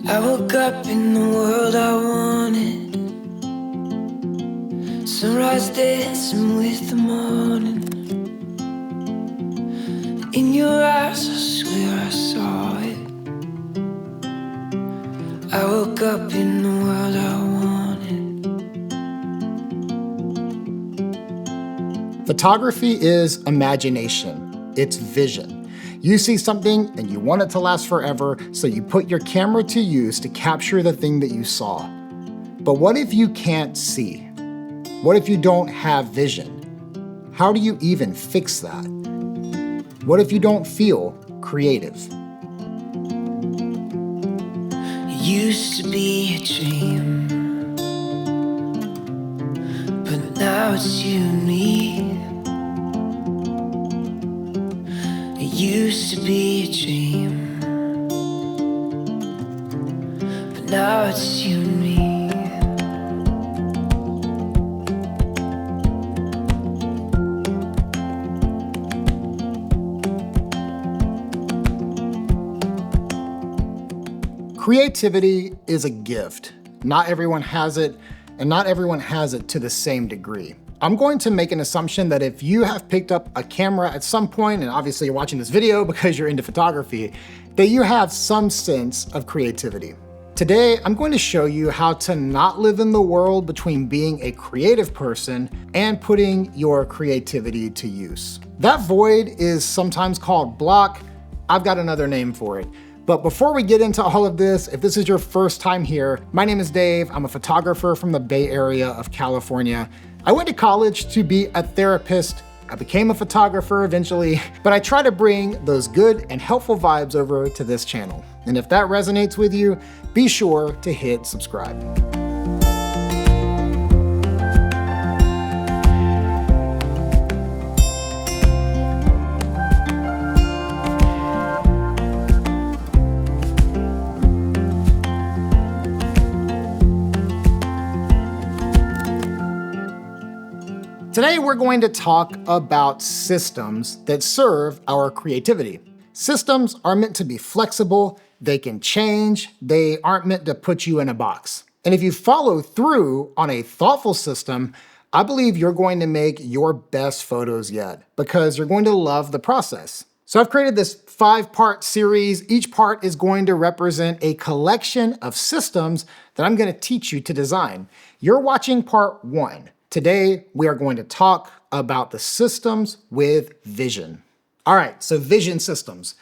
I woke up in the world I wanted. Sunrise dancing with the morning. In your eyes, I swear I saw it. I woke up in the world I wanted. Photography is imagination. It's vision. You see something and you want it to last forever, so you put your camera to use to capture the thing that you saw. But what if you can't see? What if you don't have vision? How do you even fix that? What if you don't feel creative? It used to be a dream, but now it's you and me. It used to be a dream, but now it's you and me. Creativity is a gift. Not everyone has it, and not everyone has it to the same degree. I'm going to make an assumption that if you have picked up a camera at some point, and obviously you're watching this video because you're into photography, that you have some sense of creativity. Today, I'm going to show you how to not live in the world between being a creative person and putting your creativity to use. That void is sometimes called block. I've got another name for it. But before we get into all of this, if this is your first time here, my name is Dave. I'm a photographer from the Bay Area of California. I went to college to be a therapist. I became a photographer eventually, but I try to bring those good and helpful vibes over to this channel. And if that resonates with you, be sure to hit subscribe. Today, we're going to talk about systems that serve our creativity. Systems are meant to be flexible, they can change, they aren't meant to put you in a box. And if you follow through on a thoughtful system, I believe you're going to make your best photos yet because you're going to love the process. So I've created this 5-part series. Each part is going to represent a collection of systems that I'm going to teach you to design. You're watching part 1. Today, we are going to talk about the systems with vision. All right, so vision systems.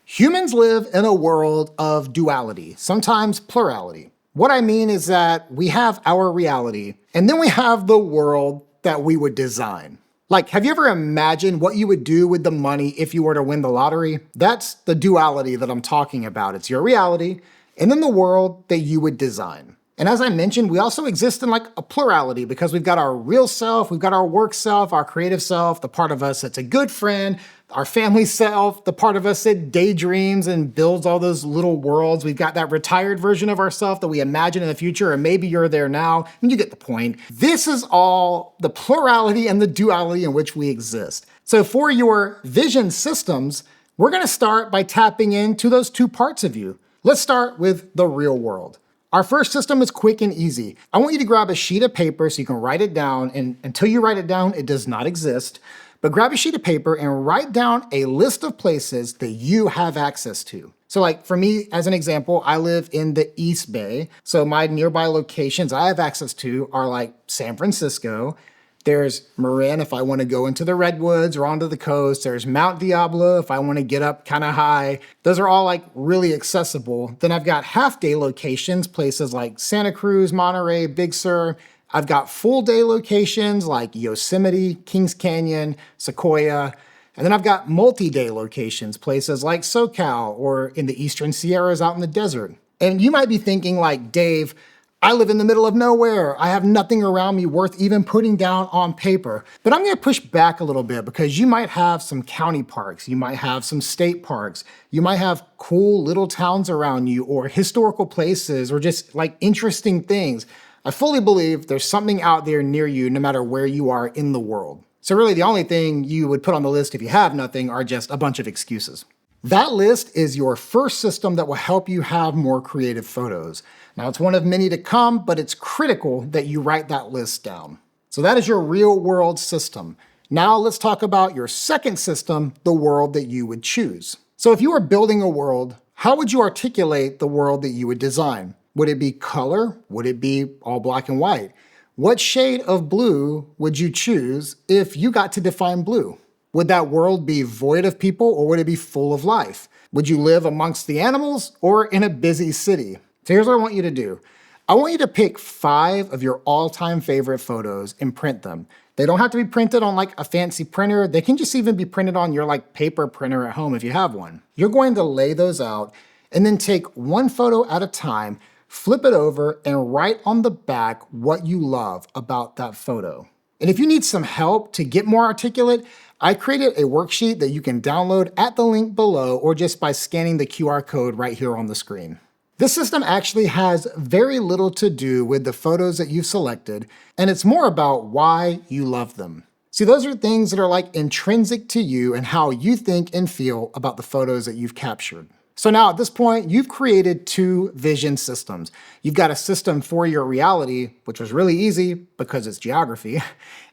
Humans live in a world of duality, sometimes plurality. What I mean is that we have our reality, and then we have the world that we would design. Like, have you ever imagined what you would do with the money if you were to win the lottery? That's the duality that I'm talking about. It's your reality, and then the world that you would design. And as I mentioned, we also exist in like a plurality because we've got our real self, we've got our work self, our creative self, the part of us that's a good friend, our family self, the part of us that daydreams and builds all those little worlds. We've got that retired version of ourselves that we imagine in the future, or maybe you're there now, and you get the point. This is all the plurality and the duality in which we exist. So for your vision systems, we're gonna start by tapping into those 2 parts of you. Let's start with the real world. Our first system is quick and easy. I want you to grab a sheet of paper so you can write it down, and until you write it down, it does not exist. But grab a sheet of paper and write down a list of places that you have access to. So like for me, as an example, I live in the East Bay. So my nearby locations I have access to are like San Francisco. There's Marin if I want to go into the redwoods or onto the coast. There's Mount Diablo if I want to get up kind of high. Those are all like really accessible. Then I've got half-day locations, places like Santa Cruz, Monterey, Big Sur. I've got full-day locations like Yosemite, Kings Canyon, Sequoia. And then I've got multi-day locations, places like SoCal or in the Eastern Sierras out in the desert. And you might be thinking like, Dave, I live in the middle of nowhere. I have nothing around me worth even putting down on paper. But I'm gonna push back a little bit because you might have some county parks, you might have some state parks, you might have cool little towns around you or historical places or just like interesting things. I fully believe there's something out there near you no matter where you are in the world. So really the only thing you would put on the list if you have nothing are just a bunch of excuses. That list is your first system that will help you have more creative photos. Now, it's one of many to come, but it's critical that you write that list down. So that is your real world system. Now let's talk about your second system, the world that you would choose. So if you were building a world, how would you articulate the world that you would design? Would it be color? Would it be all black and white? What shade of blue would you choose if you got to define blue? Would that world be void of people or would it be full of life? Would you live amongst the animals or in a busy city? So here's what I want you to do. I want you to pick 5 of your all-time favorite photos and print them. They don't have to be printed on like a fancy printer. They can just even be printed on your like paper printer at home if you have one. You're going to lay those out and then take one photo at a time, flip it over and write on the back what you love about that photo. And if you need some help to get more articulate, I created a worksheet that you can download at the link below or just by scanning the QR code right here on the screen. This system actually has very little to do with the photos that you've selected, and it's more about why you love them. See, those are things that are like intrinsic to you and how you think and feel about the photos that you've captured. So now at this point, you've created 2 vision systems. You've got a system for your reality, which was really easy because it's geography,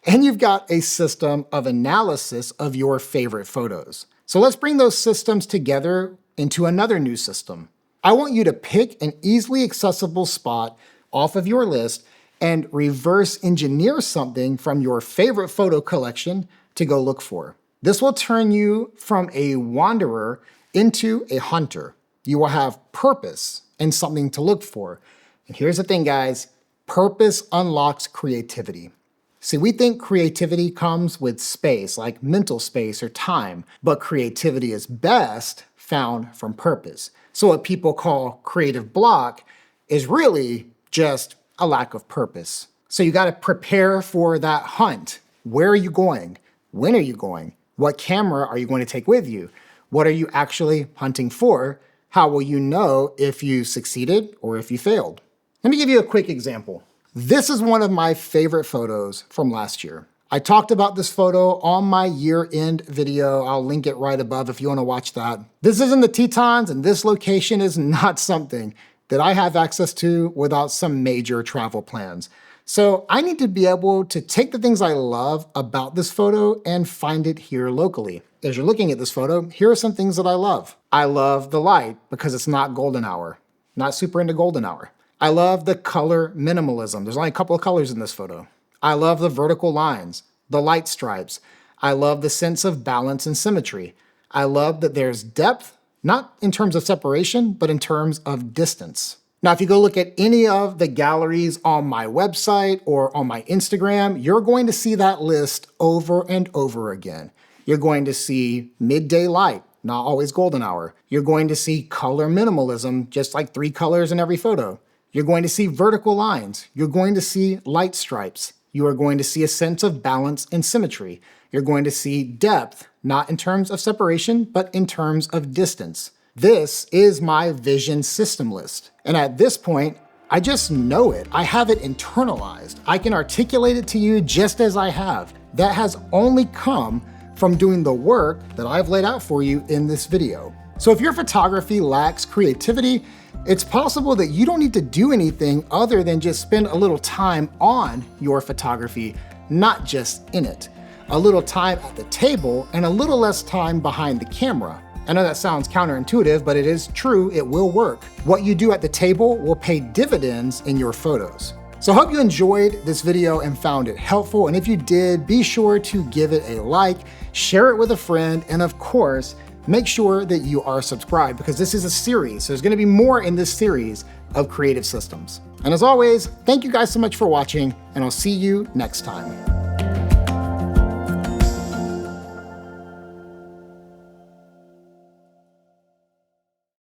and you've got a system of analysis of your favorite photos. So let's bring those systems together into another new system. I want you to pick an easily accessible spot off of your list and reverse engineer something from your favorite photo collection to go look for. This will turn you from a wanderer into a hunter. You will have purpose and something to look for. And here's the thing, guys, purpose unlocks creativity. See, we think creativity comes with space, like mental space or time, but creativity is best found from purpose. So what people call creative block is really just a lack of purpose. So you gotta prepare for that hunt. Where are you going? When are you going? What camera are you going to take with you? What are you actually hunting for? How will you know if you succeeded or if you failed? Let me give you a quick example. This is one of my favorite photos from last year. I talked about this photo on my year-end video. I'll link it right above if you want to watch that. This is in the Tetons, and this location is not something that I have access to without some major travel plans. So I need to be able to take the things I love about this photo and find it here locally. As you're looking at this photo, here are some things that I love. I love the light because it's not golden hour. Not super into golden hour. I love the color minimalism. There's only a couple of colors in this photo. I love the vertical lines, the light stripes. I love the sense of balance and symmetry. I love that there's depth, not in terms of separation, but in terms of distance. Now, if you go look at any of the galleries on my website or on my Instagram, you're going to see that list over and over again. You're going to see midday light, not always golden hour. You're going to see color minimalism, just like 3 colors in every photo. You're going to see vertical lines. You're going to see light stripes. You are going to see a sense of balance and symmetry. You're going to see depth, not in terms of separation, but in terms of distance. This is my vision system list. And at this point, I just know it. I have it internalized. I can articulate it to you just as I have. That has only come from doing the work that I've laid out for you in this video. So if your photography lacks creativity, it's possible that you don't need to do anything other than just spend a little time on your photography, not just in it. A little time at the table and a little less time behind the camera. I know that sounds counterintuitive, but it is true, it will work. What you do at the table will pay dividends in your photos. So I hope you enjoyed this video and found it helpful. And if you did, be sure to give it a like, share it with a friend, and of course, make sure that you are subscribed because this is a series. So there's gonna be more in this series of creative systems. And as always, thank you guys so much for watching, and I'll see you next time.